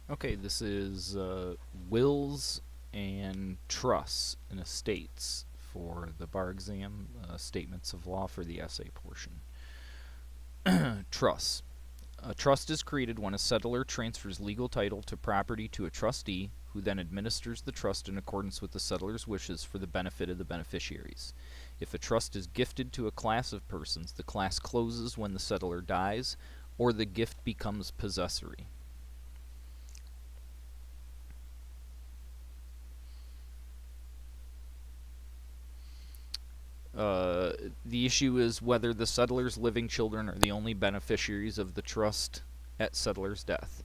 Okay, this is wills and trusts and estates for the bar exam, statements of law for the essay portion. Trusts. A trust is created when a settlor transfers legal title to property to a trustee, who then administers the trust in accordance with the settlor's wishes for the benefit of the beneficiaries. If a trust is gifted to a class of persons, the class closes when the settlor dies, or the gift becomes possessory. The issue is whether the settlor's living children are the only beneficiaries of the trust at settlor's death.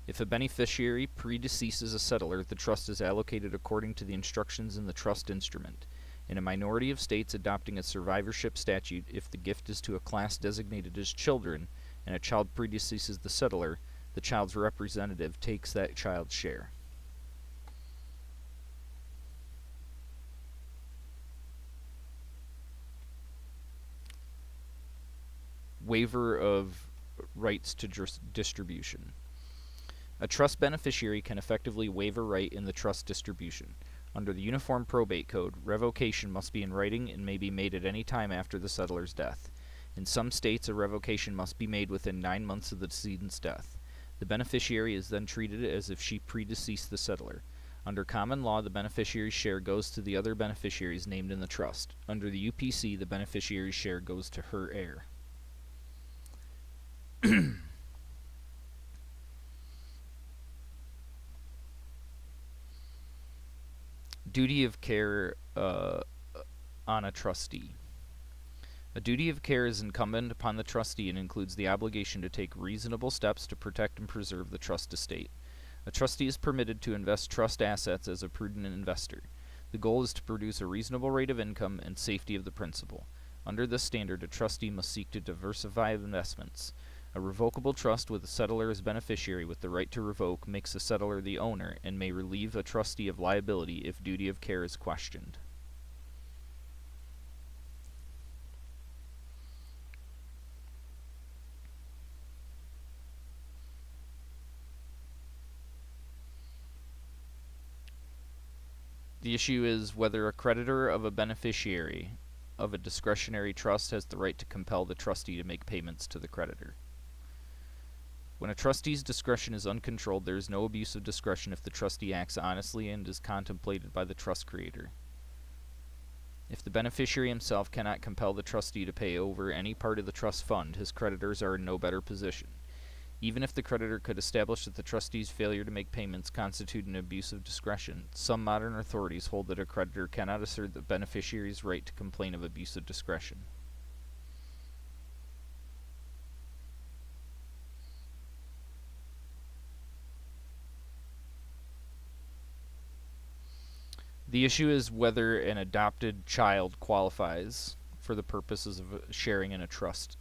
If a beneficiary predeceases a settlor, the trust is allocated according to the instructions in the trust instrument. In a minority of states adopting a survivorship statute, if the gift is to a class designated as children, and a child predeceases the settlor, the child's representative takes that child's share. Waiver of rights to distribution. A trust beneficiary can effectively waive a right in the trust distribution. Under the Uniform Probate Code, revocation must be in writing and may be made at any time after the settlor's death. In some states, a revocation must be made within 9 months of the decedent's death. The beneficiary is then treated as if she predeceased the settlor. Under common law, the beneficiary's share goes to the other beneficiaries named in the trust. Under the UPC, the beneficiary's share goes to her heir. Duty of care on a trustee. A duty of care is incumbent upon the trustee and includes the obligation to take reasonable steps to protect and preserve the trust estate. A trustee is permitted to invest trust assets as a prudent investor. The goal is to produce a reasonable rate of income and safety of the principal. Under this standard, a trustee must seek to diversify investments. A revocable trust with a settlor as beneficiary with the right to revoke makes the settlor the owner and may relieve a trustee of liability if duty of care is questioned. The issue is whether a creditor of a beneficiary of a discretionary trust has the right to compel the trustee to make payments to the creditor. When a trustee's discretion is uncontrolled, there is no abuse of discretion if the trustee acts honestly and is contemplated by the trust creator. If the beneficiary himself cannot compel the trustee to pay over any part of the trust fund, his creditors are in no better position. Even if the creditor could establish that the trustee's failure to make payments constitute an abuse of discretion, some modern authorities hold that a creditor cannot assert the beneficiary's right to complain of abuse of discretion. The issue is whether an adopted child qualifies for the purposes of sharing in a trust.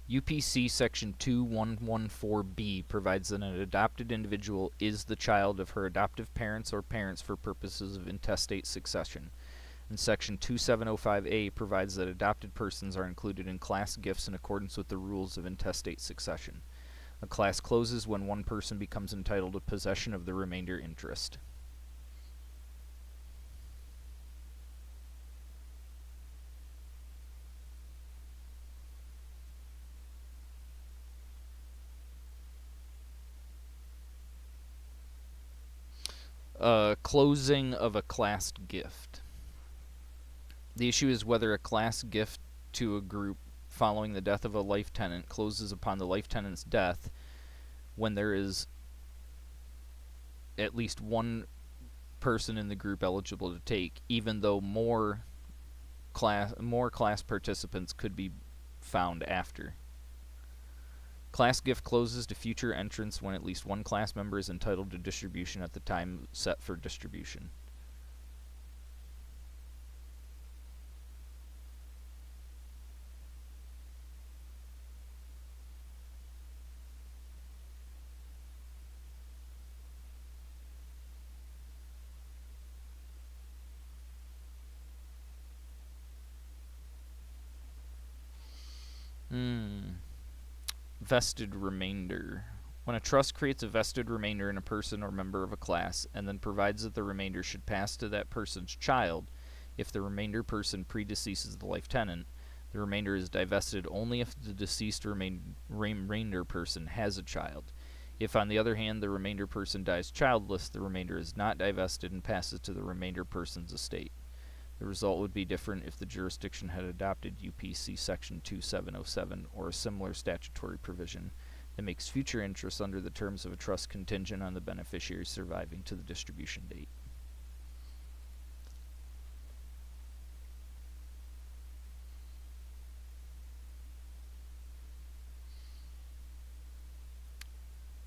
UPC Section 2114B provides that an adopted individual is the child of her adoptive parents or parents for purposes of intestate succession. And Section 2705A provides that adopted persons are included in class gifts in accordance with the rules of intestate succession. A class closes when one person becomes entitled to possession of the remainder interest. Closing of a classed gift. The issue is whether a class gift to a group following the death of a life tenant closes upon the life tenant's death when there is at least one person in the group eligible to take, even though more class participants could be found after. Class gift closes to future entrants when at least one class member is entitled to distribution at the time set for distribution. Vested remainder. When a trust creates a vested remainder in a person or member of a class, and then provides that the remainder should pass to that person's child, if the remainder person predeceases the life tenant, the remainder is divested only if the deceased remainder person has a child. If, on the other hand, the remainder person dies childless, the remainder is not divested and passes to the remainder person's estate. The result would be different if the jurisdiction had adopted UPC Section 2707 or a similar statutory provision that makes future interest under the terms of a trust contingent on the beneficiary surviving to the distribution date.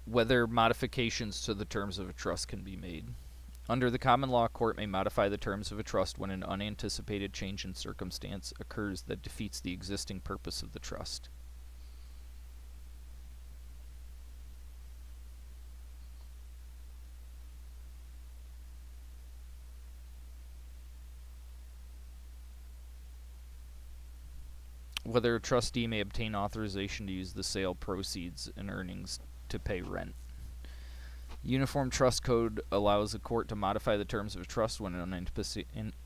Whether modifications to the terms of a trust can be made. Under the common law, a court may modify the terms of a trust when an unanticipated change in circumstance occurs that defeats the existing purpose of the trust. Whether a trustee may obtain authorization to use the sale proceeds and earnings to pay rent. Uniform Trust Code allows a court to modify the terms of a trust when an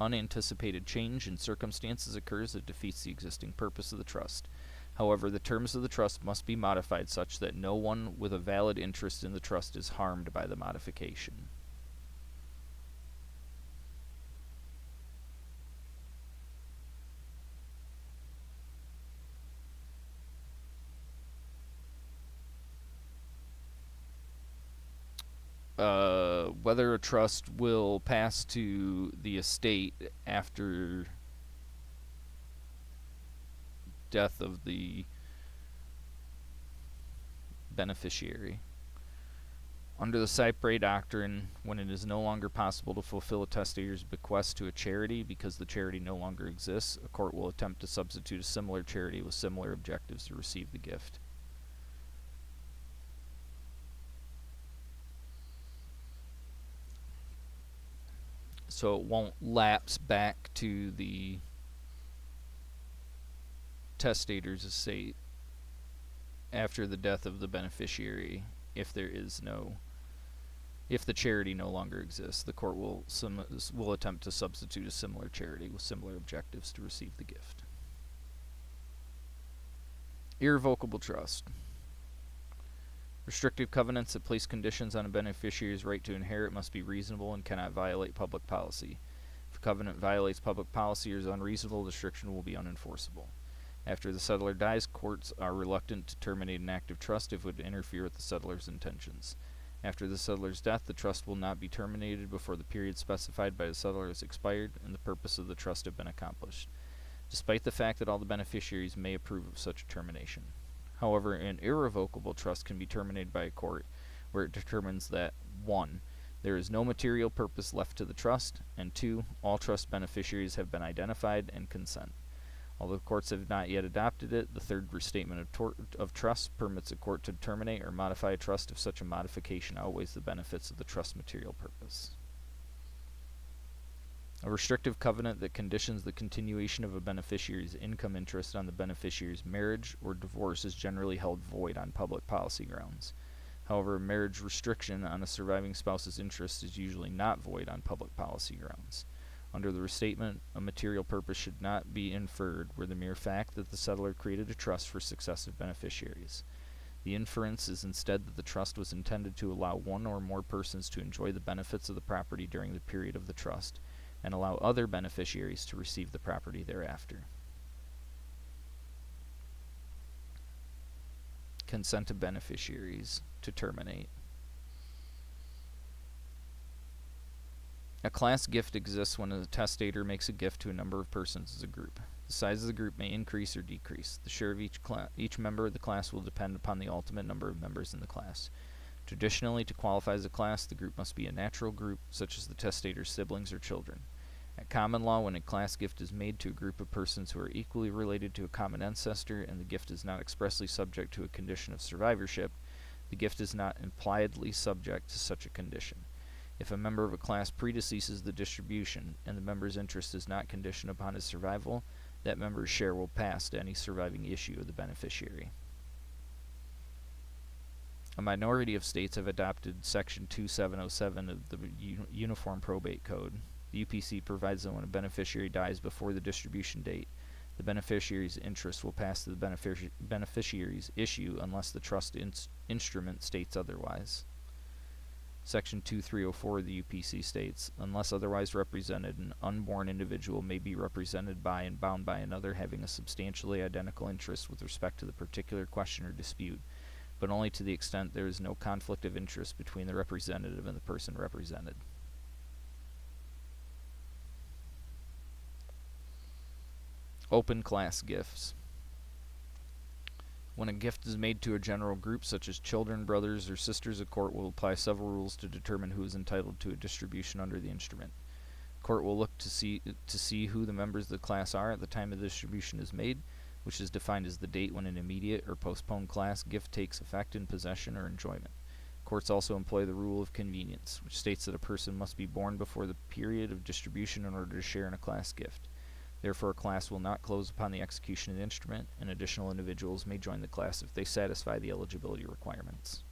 unanticipated change in circumstances occurs that defeats the existing purpose of the trust. However, the terms of the trust must be modified such that no one with a valid interest in the trust is harmed by the modification. Whether a trust will pass to the estate after death of the beneficiary. Under the Cypre doctrine, when it is no longer possible to fulfill a testator's bequest to a charity because the charity no longer exists, a court will attempt to substitute a similar charity with similar objectives to receive the gift. So it won't lapse back to the testator's estate after the death of the beneficiary if the charity no longer exists. The court will attempt to substitute a similar charity with similar objectives to receive the gift. Irrevocable trust. Restrictive covenants that place conditions on a beneficiary's right to inherit must be reasonable and cannot violate public policy. If a covenant violates public policy or is unreasonable, the restriction will be unenforceable. After the settlor dies, courts are reluctant to terminate an act of trust if it would interfere with the settlor's intentions. After the settlor's death, the trust will not be terminated before the period specified by the settlor has expired and the purpose of the trust have been accomplished, despite the fact that all the beneficiaries may approve of such a termination. However, an irrevocable trust can be terminated by a court where it determines that 1. There is no material purpose left to the trust, and 2. All trust beneficiaries have been identified and consent. Although courts have not yet adopted it, the third restatement of trust permits a court to terminate or modify a trust if such a modification outweighs the benefits of the trust material purpose. A restrictive covenant that conditions the continuation of a beneficiary's income interest on the beneficiary's marriage or divorce is generally held void on public policy grounds. However, a marriage restriction on a surviving spouse's interest is usually not void on public policy grounds. Under the restatement, a material purpose should not be inferred where the mere fact that the settlor created a trust for successive beneficiaries. The inference is instead that the trust was intended to allow one or more persons to enjoy the benefits of the property during the period of the trust, and allow other beneficiaries to receive the property thereafter. Consent of beneficiaries to terminate. A class gift exists when a testator makes a gift to a number of persons as a group. The size of the group may increase or decrease. The share of each member of the class will depend upon the ultimate number of members in the class. Traditionally, to qualify as a class, the group must be a natural group, such as the testator's siblings or children. At common law, when a class gift is made to a group of persons who are equally related to a common ancestor and the gift is not expressly subject to a condition of survivorship, the gift is not impliedly subject to such a condition. If a member of a class predeceases the distribution and the member's interest is not conditioned upon his survival, that member's share will pass to any surviving issue of the beneficiary. A minority of states have adopted Section 2707 of the Uniform Probate Code. The UPC provides that when a beneficiary dies before the distribution date, the beneficiary's interest will pass to the beneficiary's issue unless the trust instrument states otherwise. Section 2304 of the UPC states, unless otherwise represented, an unborn individual may be represented by and bound by another having a substantially identical interest with respect to the particular question or dispute, but only to the extent there is no conflict of interest between the representative and the person represented. Open class gifts. When a gift is made to a general group, such as children, brothers, or sisters, a court will apply several rules to determine who is entitled to a distribution under the instrument. The court will look to see who the members of the class are at the time the distribution is made, which is defined as the date when an immediate or postponed class gift takes effect in possession or enjoyment. Courts also employ the rule of convenience, which states that a person must be born before the period of distribution in order to share in a class gift. Therefore, a class will not close upon the execution of the instrument, and additional individuals may join the class if they satisfy the eligibility requirements.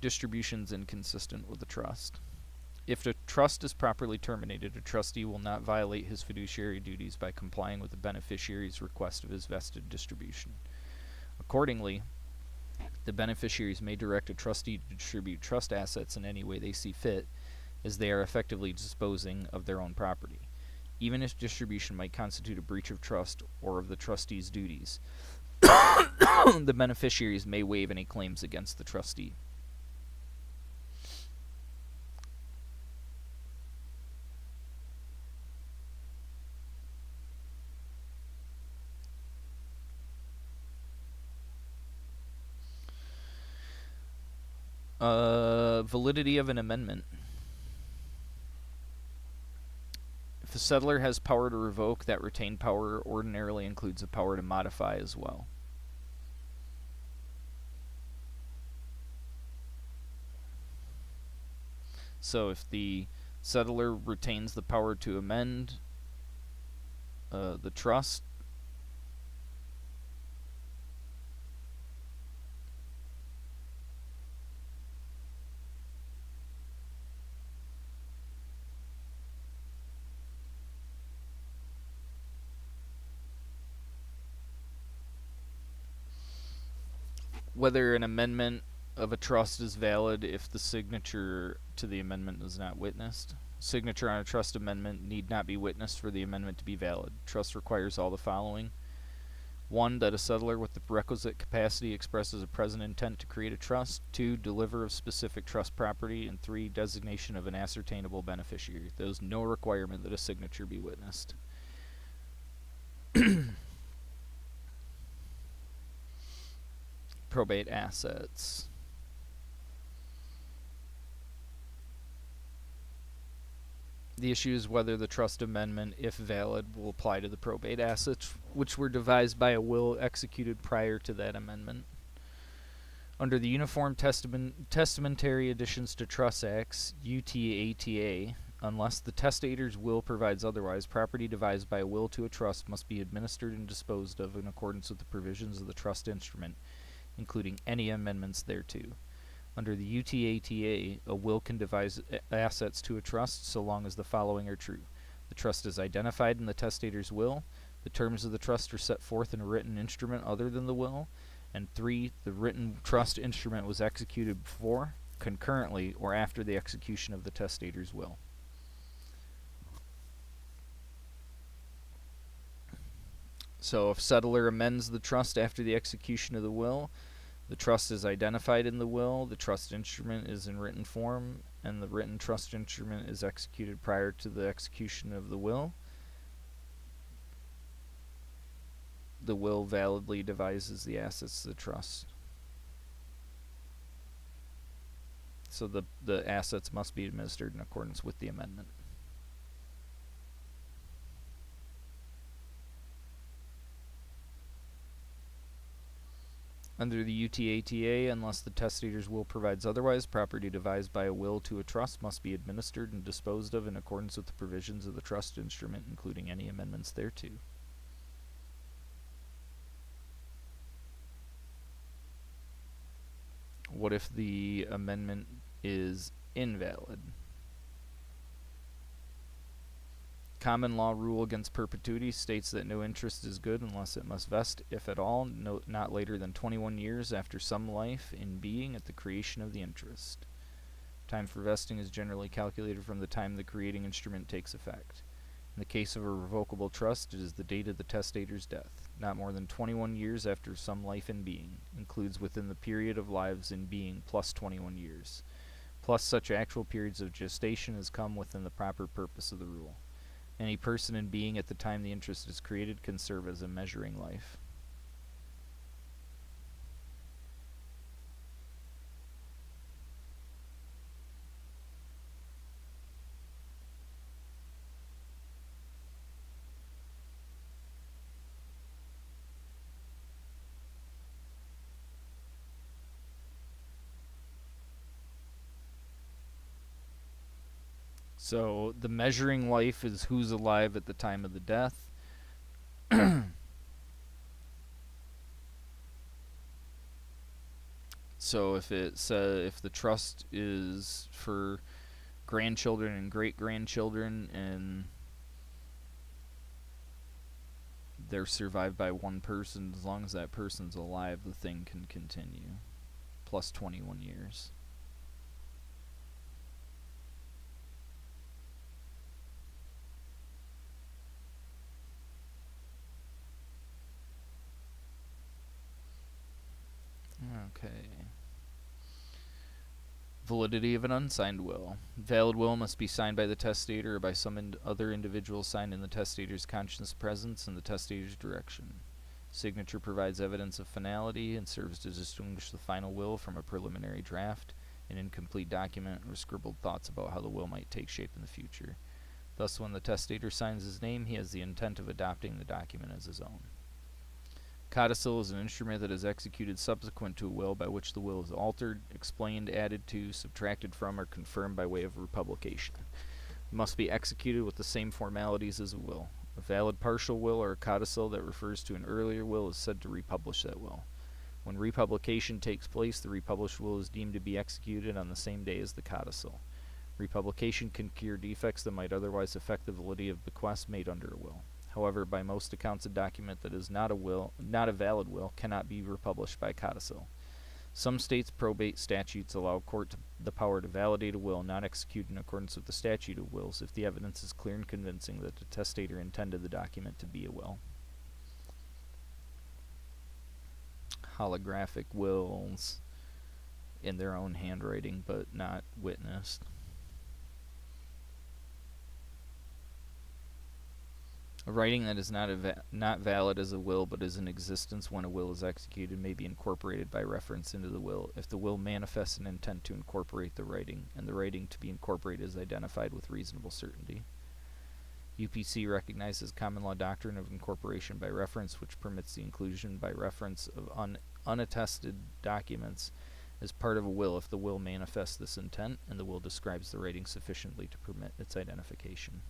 Distributions inconsistent with the trust. If the trust is properly terminated, a trustee will not violate his fiduciary duties by complying with the beneficiary's request of his vested distribution. Accordingly, the beneficiaries may direct a trustee to distribute trust assets in any way they see fit, as they are effectively disposing of their own property, even if distribution might constitute a breach of trust or of the trustee's duties. The beneficiaries may waive any claims against the trustee. Validity of an amendment. If a settlor has power to revoke, that retained power ordinarily includes a power to modify as well. So if the settlor retains the power to amend the trust, whether an amendment of a trust is valid if the signature to the amendment is not witnessed. Signature on a trust amendment need not be witnessed for the amendment to be valid. Trust requires all the following. 1. That a settlor with the requisite capacity expresses a present intent to create a trust. 2. Deliver of specific trust property. And 3. Designation of an ascertainable beneficiary. There is no requirement that a signature be witnessed. Probate assets. The issue is whether the trust amendment, if valid, will apply to the probate assets, which were devised by a will executed prior to that amendment. Under the Uniform Testamentary Additions to Trust Acts, UTATA, unless the testator's will provides otherwise, property devised by a will to a trust must be administered and disposed of in accordance with the provisions of the trust instrument, including any amendments thereto. Under the UTATA, a will can devise assets to a trust so long as the following are true. The trust is identified in the testator's will, the terms of the trust are set forth in a written instrument other than the will, and 3. The written trust instrument was executed before, concurrently, or after the execution of the testator's will. So if settlor amends the trust after the execution of the will, the trust is identified in the will, the trust instrument is in written form, and the written trust instrument is executed prior to the execution of the will. The will validly devises the assets of the trust. So the assets must be administered in accordance with the amendment. Under the UTATA, unless the testator's will provides otherwise, property devised by a will to a trust must be administered and disposed of in accordance with the provisions of the trust instrument, including any amendments thereto. What if the amendment is invalid? Common law rule against perpetuity states that no interest is good unless it must vest, if at all, not later than 21 years after some life in being at the creation of the interest. Time for vesting is generally calculated from the time the creating instrument takes effect. In the case of a revocable trust, it is the date of the testator's death, not more than 21 years after some life in being, includes within the period of lives in being plus 21 years, plus such actual periods of gestation as come within the proper purpose of the rule. Any person in being at the time the interest is created can serve as a measuring life. So the measuring life is who's alive at the time of the death. So if if the trust is for grandchildren and great grandchildren and they're survived by one person, as long as that person's alive, the thing can continue. Plus 21 years. Okay. Validity of an unsigned will. Valid will must be signed by the testator or by some other individual signed in the testator's conscious presence and the testator's direction. Signature provides evidence of finality and serves to distinguish the final will from a preliminary draft, an incomplete document, or scribbled thoughts about how the will might take shape in the future. Thus, when the testator signs his name, he has the intent of adopting the document as his own. Codicil is an instrument that is executed subsequent to a will, by which the will is altered, explained, added to, subtracted from, or confirmed by way of republication. It must be executed with the same formalities as a will. A valid partial will or a codicil that refers to an earlier will is said to republish that will. When republication takes place, the republished will is deemed to be executed on the same day as the codicil. Republication can cure defects that might otherwise affect the validity of bequests made under a will. However, by most accounts, a document that is not a valid will, cannot be republished by codicil. Some states' probate statutes allow a court the power to validate a will not executed in accordance with the statute of wills if the evidence is clear and convincing that the testator intended the document to be a will. Holographic wills in their own handwriting but not witnessed. A writing that is not valid as a will but is in existence when a will is executed may be incorporated by reference into the will if the will manifests an intent to incorporate the writing, and the writing to be incorporated is identified with reasonable certainty. UPC recognizes common law doctrine of incorporation by reference, which permits the inclusion by reference of unattested documents as part of a will if the will manifests this intent and the will describes the writing sufficiently to permit its identification.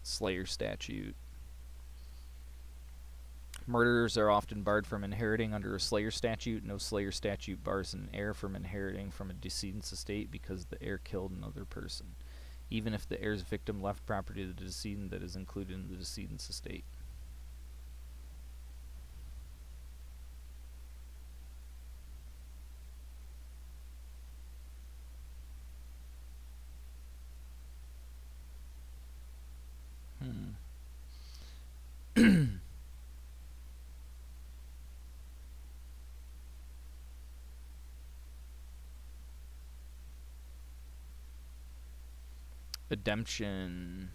Slayer statute. Murderers are often barred from inheriting under a Slayer statute. No Slayer statute bars an heir from inheriting from a decedent's estate because the heir killed another person, even if the heir's victim left property to the decedent that is included in the decedent's estate. Redemption.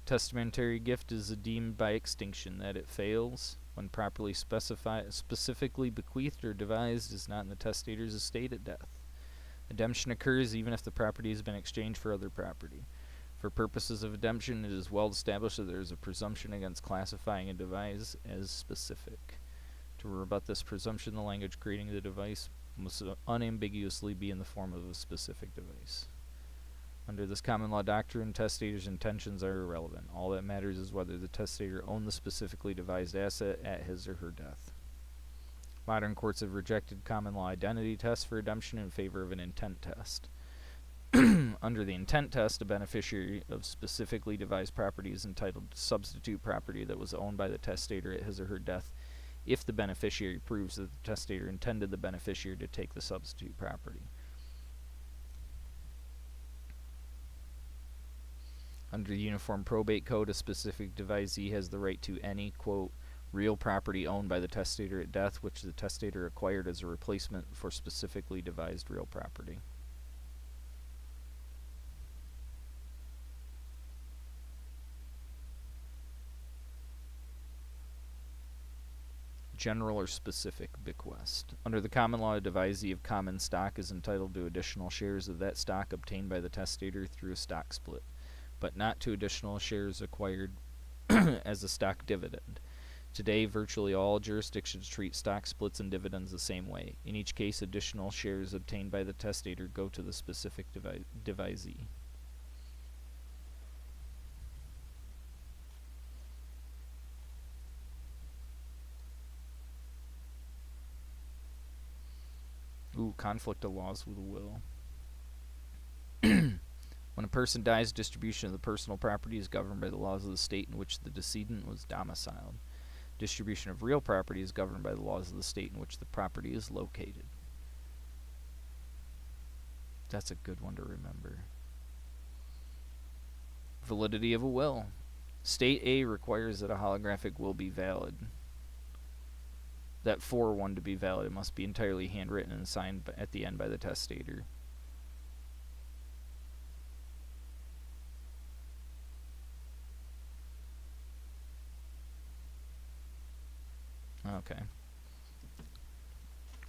Testamentary gift is deemed by extinction that it fails when properly specifically bequeathed or devised is not in the testator's estate at death. Redemption occurs even if the property has been exchanged for other property. For purposes of redemption, it is well established that there is a presumption against classifying a device as specific. To rebut this presumption, the language creating the device must unambiguously be in the form of a specific device. Under this common law doctrine, testator's intentions are irrelevant. All that matters is whether the testator owned the specifically devised asset at his or her death. Modern courts have rejected common law identity tests for redemption in favor of an intent test. Under the intent test, a beneficiary of specifically devised property is entitled to substitute property that was owned by the testator at his or her death if the beneficiary proves that the testator intended the beneficiary to take the substitute property. Under the Uniform Probate Code, a specific devisee has the right to any, quote, real property owned by the testator at death, which the testator acquired as a replacement for specifically devised real property. General or specific bequest. Under the common law, a devisee of common stock is entitled to additional shares of that stock obtained by the testator through a stock split, but not to additional shares acquired as a stock dividend. Today, virtually all jurisdictions treat stock splits and dividends the same way. In each case, additional shares obtained by the testator go to the specific devisee. Ooh, conflict of laws with a will. When a person dies, distribution of the personal property is governed by the laws of the state in which the decedent was domiciled. Distribution of real property is governed by the laws of the state in which the property is located. That's a good one to remember. Validity of a will. State A requires that a holographic will be valid. That for one to be valid, it must be entirely handwritten and signed at the end by the testator. Okay.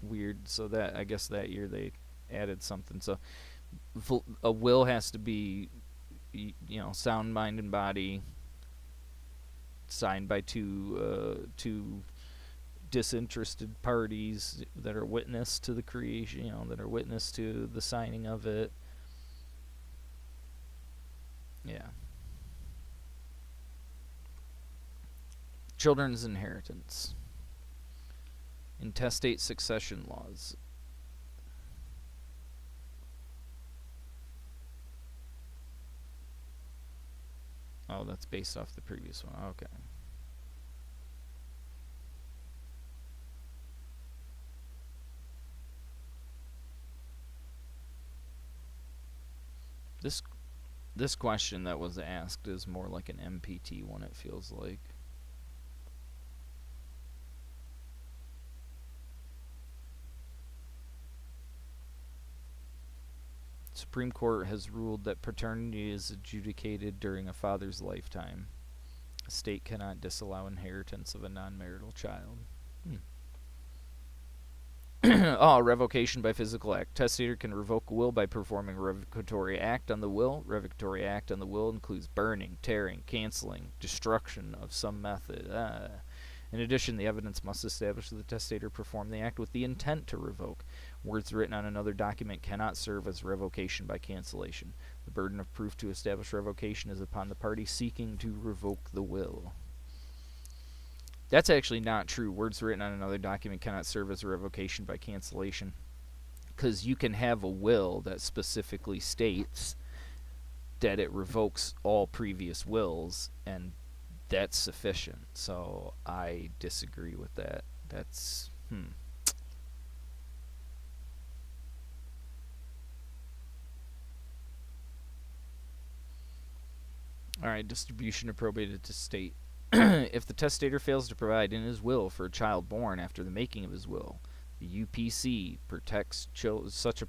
Weird. So that, I guess that year they added something. So a will has to be, sound mind and body, signed by two disinterested parties that are witness to the creation, that are witness to the signing of it. Yeah. Children's inheritance. Intestate succession laws. Oh, that's based off the previous one. Okay. This question that was asked is more like an MPT one, it feels like. Supreme Court has ruled that paternity is adjudicated during a father's lifetime. A state cannot disallow inheritance of a non-marital child. Revocation by physical act. Testator can revoke a will by performing a revocatory act on the will. Revocatory act on the will includes burning, tearing, canceling, destruction of some method. In addition, the evidence must establish that the testator performed the act with the intent to revoke. Words written on another document cannot serve as revocation by cancellation. The burden of proof to establish revocation is upon the party seeking to revoke the will. That's actually not true. Words written on another document cannot serve as a revocation by cancellation, because you can have a will that specifically states that it revokes all previous wills, and that's sufficient. So I disagree with that. That's Alright, distribution of probated estate. If the testator fails to provide in his will for a child born after the making of his will, the UPC protects such a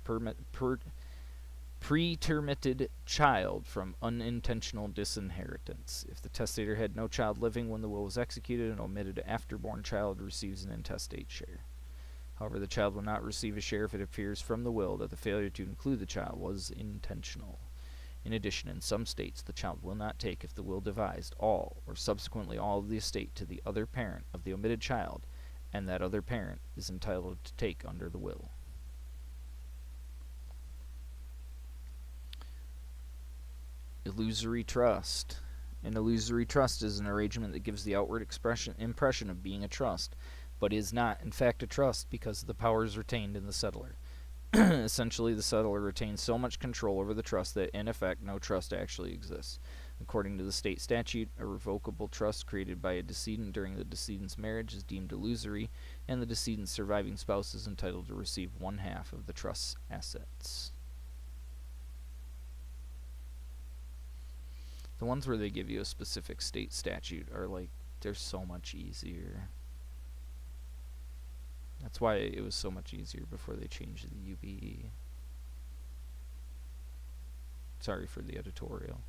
pretermitted child from unintentional disinheritance. If the testator had no child living when the will was executed, an omitted afterborn child receives an intestate share. However, the child will not receive a share if it appears from the will that the failure to include the child was intentional. In addition, in some states, the child will not take if the will devised all or subsequently all of the estate to the other parent of the omitted child, and that other parent is entitled to take under the will. Illusory trust. An illusory trust is an arrangement that gives the outward impression of being a trust, but is not, in fact, a trust because the power is retained in the settlor. Essentially, the settlor retains so much control over the trust that, in effect, no trust actually exists. According to the state statute, a revocable trust created by a decedent during the decedent's marriage is deemed illusory, and the decedent's surviving spouse is entitled to receive 1/2 of the trust's assets. The ones where they give you a specific state statute are they're so much easier. That's why it was so much easier before they changed the UBE. Sorry for the editorial.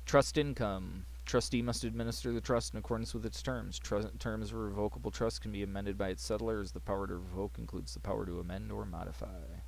Trust income. Trustee must administer the trust in accordance with its terms. Terms of a revocable trust can be amended by its settlor, as the power to revoke includes the power to amend or modify.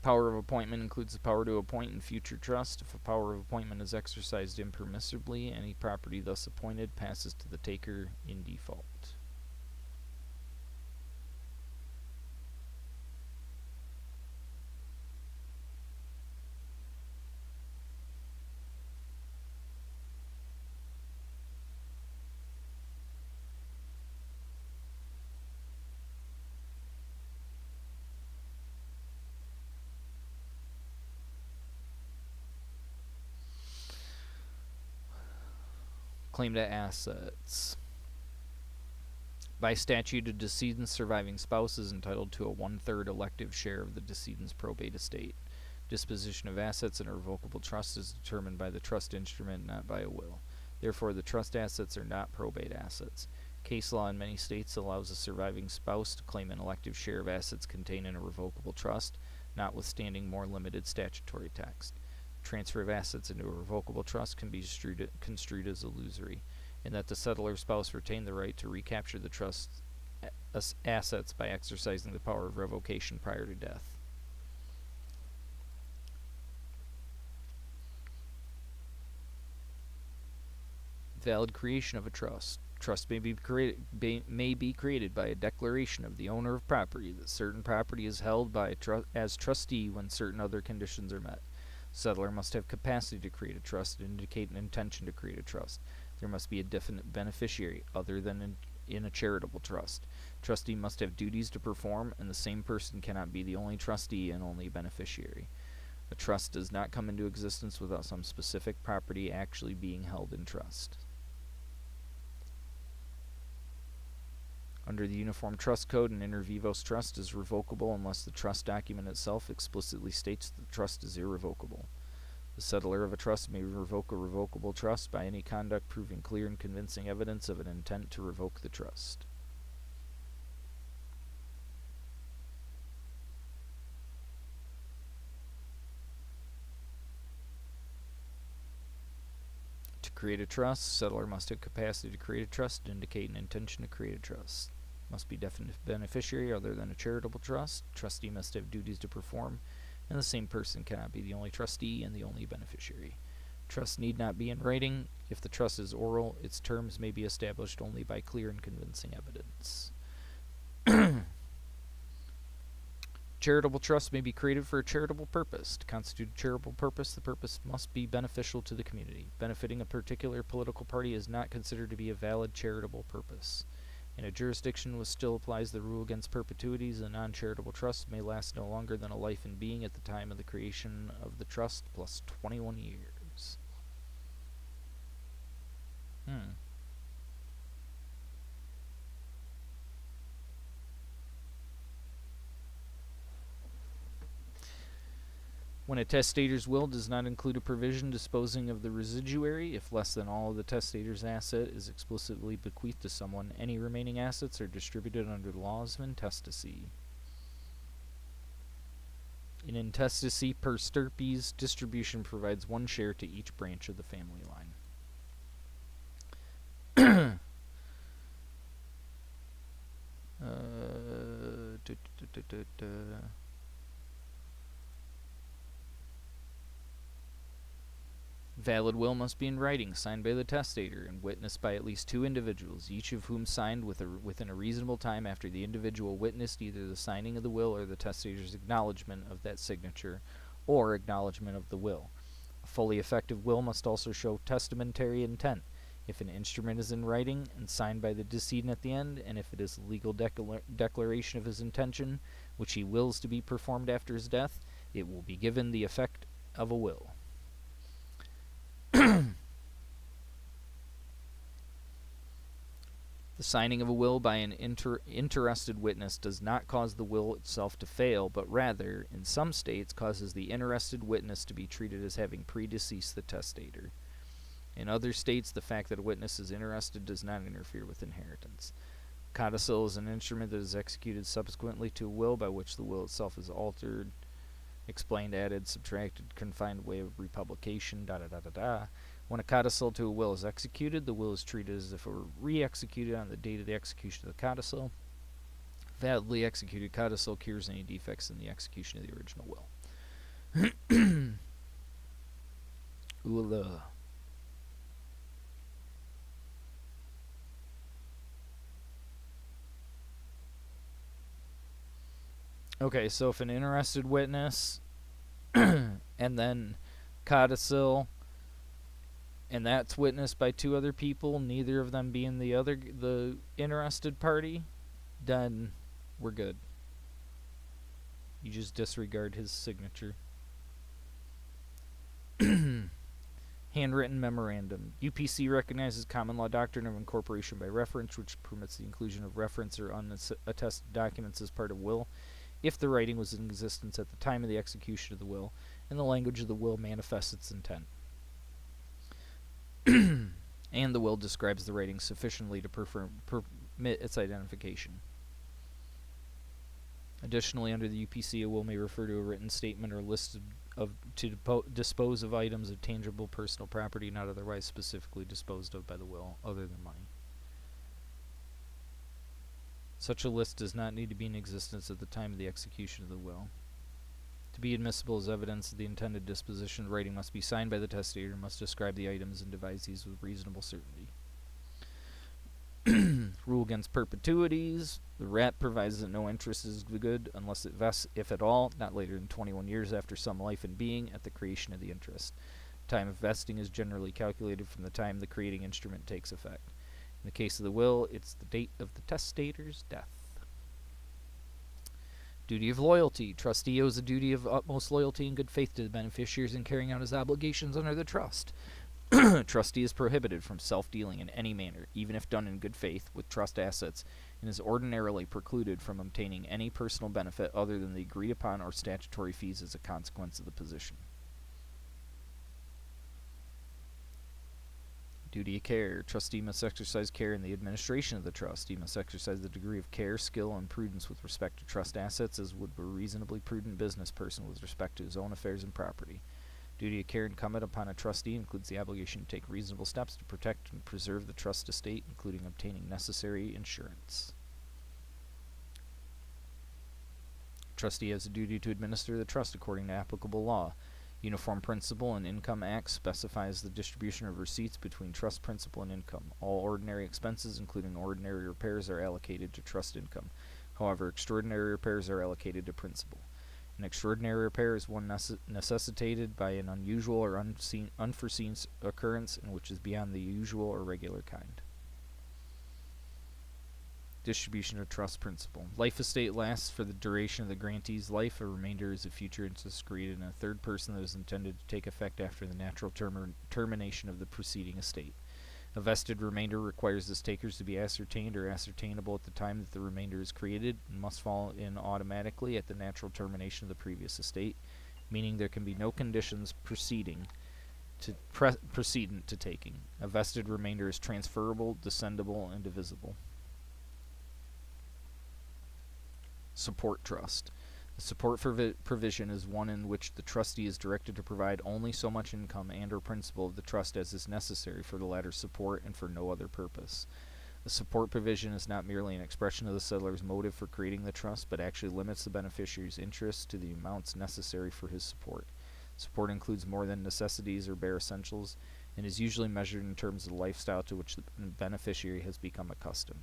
Power of appointment includes the power to appoint in future trust. If a power of appointment is exercised impermissibly, any property thus appointed passes to the taker in default. Claim to assets. By statute, a decedent's surviving spouse is entitled to a 1/3 elective share of the decedent's probate estate. Disposition of assets in a revocable trust is determined by the trust instrument, not by a will. Therefore, the trust assets are not probate assets. Case law in many states allows a surviving spouse to claim an elective share of assets contained in a revocable trust, notwithstanding more limited statutory text. Transfer of assets into a revocable trust can be construed as illusory, in that the settlor spouse retained the right to recapture the trust's assets by exercising the power of revocation prior to death. Valid creation of a trust. Trust may be created by a declaration of the owner of property that certain property is held by as trustee when certain other conditions are met. Settlor must have capacity to create a trust and indicate an intention to create a trust. There must be a definite beneficiary, other than in a charitable trust. Trustee must have duties to perform, and the same person cannot be the only trustee and only beneficiary. A trust does not come into existence without some specific property actually being held in trust. Under the Uniform Trust Code, an inter vivos trust is revocable unless the trust document itself explicitly states that the trust is irrevocable. The settlor of a trust may revoke a revocable trust by any conduct proving clear and convincing evidence of an intent to revoke the trust. To create a trust, settlor must have capacity to create a trust and indicate an intention to create a trust. Must be definite beneficiary other than a charitable trust. Trustee must have duties to perform, and the same person cannot be the only trustee and the only beneficiary. Trust need not be in writing. If the trust is oral, its terms may be established only by clear and convincing evidence. Charitable trust may be created for a charitable purpose. To constitute a charitable purpose, the purpose must be beneficial to the community. Benefiting a particular political party is not considered to be a valid charitable purpose. In a jurisdiction which still applies the rule against perpetuities, a non-charitable trust may last no longer than a life in being at the time of the creation of the trust plus 21 years. When a testator's will does not include a provision disposing of the residuary, if less than all of the testator's asset is explicitly bequeathed to someone, any remaining assets are distributed under the laws of intestacy. In intestacy per stirpes, distribution provides one share to each branch of the family line. Valid will must be in writing, signed by the testator, and witnessed by at least 2 individuals, each of whom signed within a reasonable time after the individual witnessed either the signing of the will or the testator's acknowledgment of that signature, or acknowledgment of the will. A fully effective will must also show testamentary intent. If an instrument is in writing and signed by the decedent at the end, and if it is a legal declaration of his intention, which he wills to be performed after his death, it will be given the effect of a will. The signing of a will by an interested witness does not cause the will itself to fail, but rather, in some states, causes the interested witness to be treated as having predeceased the testator. In other states, the fact that a witness is interested does not interfere with inheritance. Codicil is an instrument that is executed subsequently to a will by which the will itself is altered, explained, added, subtracted, confined way of republication, When a codicil to a will is executed, the will is treated as if it were re-executed on the date of the execution of the codicil. Validly executed codicil cures any defects in the execution of the original will. Ooh. Okay, so if an interested witness and then codicil, and that's witnessed by 2 other people, neither of them being the interested party, then we're good. You just disregard his signature. Handwritten memorandum. UPC recognizes common law doctrine of incorporation by reference, which permits the inclusion of reference or unattested documents as part of will, if the writing was in existence at the time of the execution of the will, and the language of the will manifests its intent. And the will describes the writing sufficiently to permit its identification. Additionally, under the UPC, a will may refer to a written statement or list to dispose of items of tangible personal property not otherwise specifically disposed of by the will, other than money. Such a list does not need to be in existence at the time of the execution of the will. To be admissible as evidence of the intended disposition, the writing must be signed by the testator and must describe the items and devise these with reasonable certainty. Rule against perpetuities. The RAP provides that no interest is good unless it vests, if at all, not later than 21 years after some life and being at the creation of the interest. Time of vesting is generally calculated from the time the creating instrument takes effect. In the case of the will, it's the date of the testator's death. Duty of loyalty. Trustee owes a duty of utmost loyalty and good faith to the beneficiaries in carrying out his obligations under the trust. Trustee is prohibited from self-dealing in any manner, even if done in good faith, with trust assets, and is ordinarily precluded from obtaining any personal benefit other than the agreed-upon or statutory fees as a consequence of the position. Duty of care. Trustee must exercise care in the administration of the trust. He must exercise the degree of care, skill, and prudence with respect to trust assets as would a reasonably prudent business person with respect to his own affairs and property. Duty of care incumbent upon a trustee includes the obligation to take reasonable steps to protect and preserve the trust estate, including obtaining necessary insurance. Trustee has a duty to administer the trust according to applicable law. Uniform Principal and Income Act specifies the distribution of receipts between trust principal and income. All ordinary expenses, including ordinary repairs, are allocated to trust income. However, extraordinary repairs are allocated to principal. An extraordinary repair is one necessitated by an unusual or unforeseen occurrence and which is beyond the usual or regular kind. Distribution of trust principal. Life estate lasts for the duration of the grantee's life. A remainder is a future interest created in a third person that is intended to take effect after the natural termination of the preceding estate. A vested remainder requires the takers to be ascertained or ascertainable at the time that the remainder is created and must fall in automatically at the natural termination of the previous estate, meaning there can be no conditions precedent to taking. A vested remainder is transferable, descendable, and divisible. Support trust. The support provision is one in which the trustee is directed to provide only so much income and or principal of the trust as is necessary for the latter's support and for no other purpose. The support provision is not merely an expression of the settler's motive for creating the trust, but actually limits the beneficiary's interest to the amounts necessary for his support. Support includes more than necessities or bare essentials and is usually measured in terms of the lifestyle to which the beneficiary has become accustomed.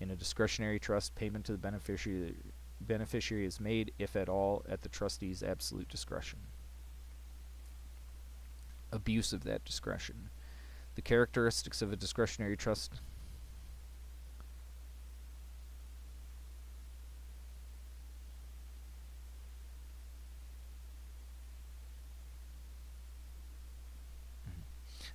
In a discretionary trust, payment to the beneficiary is made, if at all, at the trustee's absolute discretion. Abuse of that discretion. The characteristics of a discretionary trust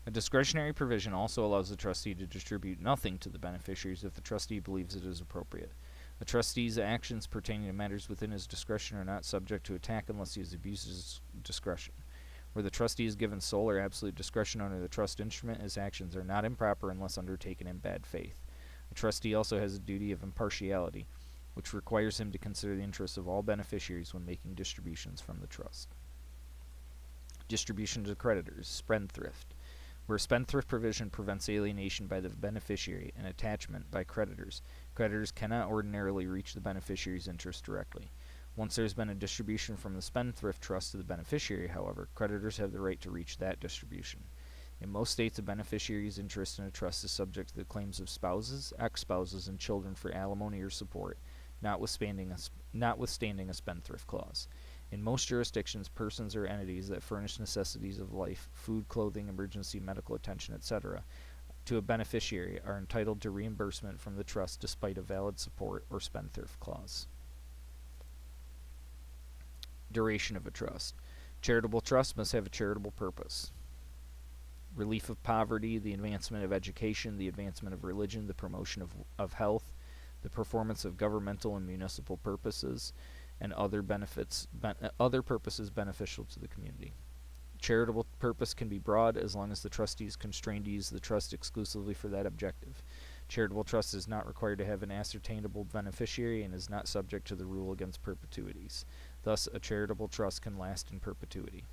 A discretionary provision also allows the trustee to distribute nothing to the beneficiaries if the trustee believes it is appropriate. A trustee's actions pertaining to matters within his discretion are not subject to attack unless he has abused his discretion. Where the trustee is given sole or absolute discretion under the trust instrument, his actions are not improper unless undertaken in bad faith. A trustee also has a duty of impartiality, which requires him to consider the interests of all beneficiaries when making distributions from the trust. Distribution to creditors, spendthrift. Where spendthrift provision prevents alienation by the beneficiary and attachment by creditors, creditors cannot ordinarily reach the beneficiary's interest directly. Once there has been a distribution from the spendthrift trust to the beneficiary, however, creditors have the right to reach that distribution. In most states, a beneficiary's interest in a trust is subject to the claims of spouses, ex-spouses, and children for alimony or support, notwithstanding a spendthrift clause. In most jurisdictions, persons or entities that furnish necessities of life, food, clothing, emergency medical attention, etc., to a beneficiary are entitled to reimbursement from the trust despite a valid support or spendthrift clause. Duration of a trust. Charitable trust must have a charitable purpose. Relief of poverty, the advancement of education, the advancement of religion, the promotion of health, the performance of governmental and municipal purposes, and other purposes beneficial to the community. Charitable purpose can be broad as long as the trustee is constrained to use the trust exclusively for that objective. Charitable trust is not required to have an ascertainable beneficiary and is not subject to the rule against perpetuities. Thus, a charitable trust can last in perpetuity.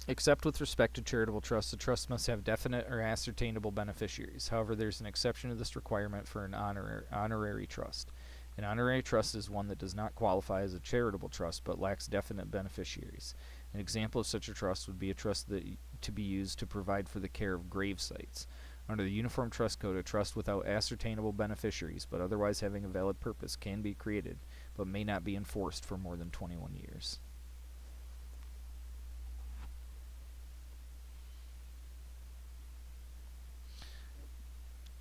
Except with respect to charitable trusts, the trust must have definite or ascertainable beneficiaries. However, there is an exception to this requirement for an honorary trust. An honorary trust is one that does not qualify as a charitable trust but lacks definite beneficiaries. An example of such a trust would be a trust to be used to provide for the care of grave sites. Under the Uniform Trust Code, a trust without ascertainable beneficiaries but otherwise having a valid purpose can be created but may not be enforced for more than 21 years.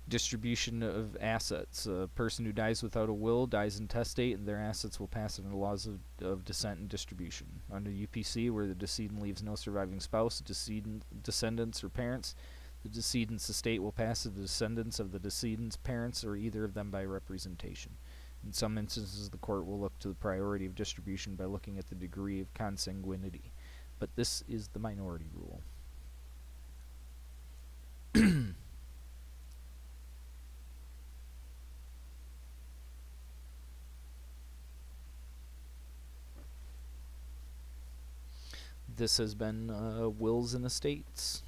Distribution of assets. A person who dies without a will dies intestate, and their assets will pass under the laws of descent and distribution. Under UPC, where the decedent leaves no surviving spouse, descendants, or parents, the decedent's estate will pass to the descendants of the decedent's parents or either of them by representation. In some instances, the court will look to the priority of distribution by looking at the degree of consanguinity, but this is the minority rule. This has been Wills and Estates.